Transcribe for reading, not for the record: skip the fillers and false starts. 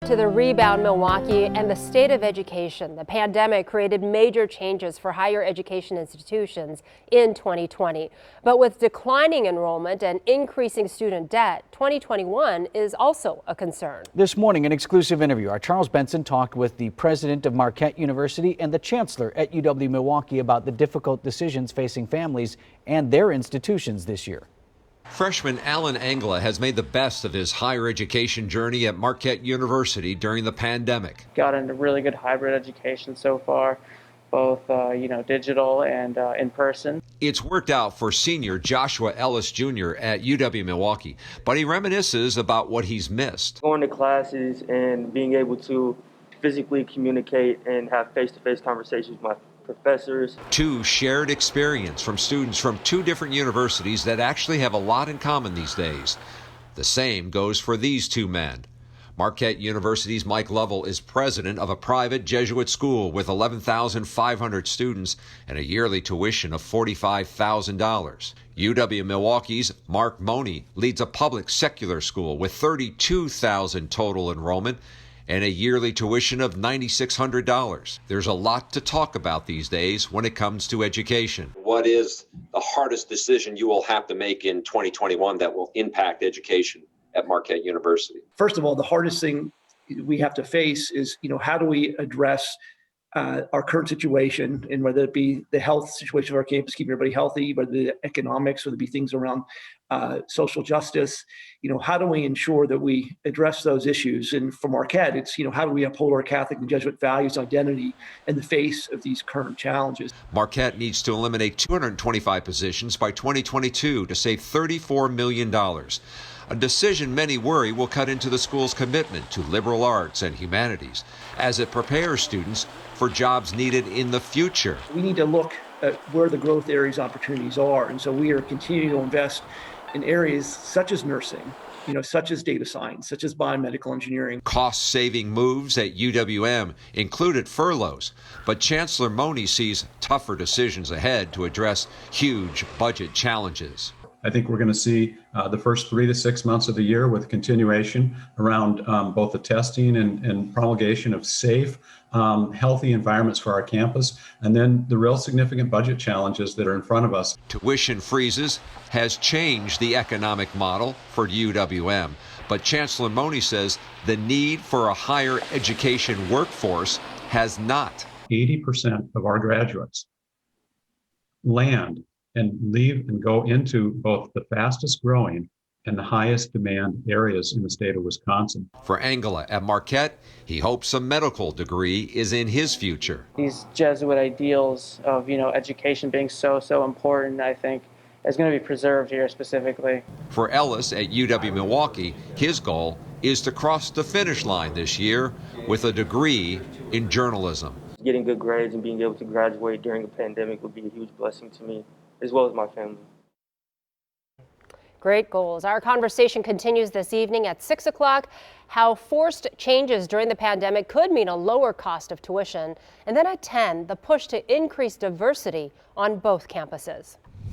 to the Rebound Milwaukee and the state of education. The pandemic created major changes for higher education institutions in 2020. But with declining enrollment and increasing student debt, 2021 is also a concern. This morning, an exclusive interview. Our Charles Benson talked with the president of Marquette University and the chancellor at UW-Milwaukee about the difficult decisions facing families and their institutions this year. Freshman Alan Angela has made the best of his higher education journey at Marquette University during the pandemic. Got into really good hybrid education so far, both digital and in person. It's worked out for senior Joshua Ellis Jr. at UW-Milwaukee, but he reminisces about what he's missed. Going to classes and being able to physically communicate and have face-to-face conversations with my professors. Two shared experience from students from two different universities that actually have a lot in common these days. The same goes for these two men. Marquette University's Mike Lovell is president of a private Jesuit school with 11,500 students and a yearly tuition of $45,000. UW-Milwaukee's Mark Money leads a public secular school with 32,000 total enrollment and a yearly tuition of $9,600. There's a lot to talk about these days when it comes to education. What is the hardest decision you will have to make in 2021 that will impact education at Marquette University? First of all, the hardest thing we have to face is, how do we address our current situation, and whether it be the health situation of our campus, keeping everybody healthy, whether the economics, whether it be things around social justice, how do we ensure that we address those issues? And for Marquette, it's, how do we uphold our Catholic and Jesuit values, identity in the face of these current challenges? Marquette needs to eliminate 225 positions by 2022 to save $34 million. A decision many worry will cut into the school's commitment to liberal arts and humanities as it prepares students for jobs needed in the future. We need to look at where the growth areas opportunities are. And so we are continuing to invest in areas such as nursing, such as data science, such as biomedical engineering. Cost-saving moves at UWM included furloughs, but Chancellor Money sees tougher decisions ahead to address huge budget challenges. I think we're going to see the first 3 to 6 months of the year with continuation around both the testing and promulgation of safe, healthy environments for our campus, and then the real significant budget challenges that are in front of us. Tuition freezes has changed the economic model for UWM, but Chancellor Money says the need for a higher education workforce has not. 80% of our graduates land and leave and go into both the fastest growing and the highest demand areas in the state of Wisconsin. For Angela at Marquette, he hopes a medical degree is in his future. These Jesuit ideals of, education being so important, I think, is going to be preserved here specifically. For Ellis at UW-Milwaukee, his goal is to cross the finish line this year with a degree in journalism. Getting good grades and being able to graduate during a pandemic would be a huge blessing to me, as well as my family. Great goals. Our conversation continues this evening at 6 o'clock. How forced changes during the pandemic could mean a lower cost of tuition. And then at 10, the push to increase diversity on both campuses.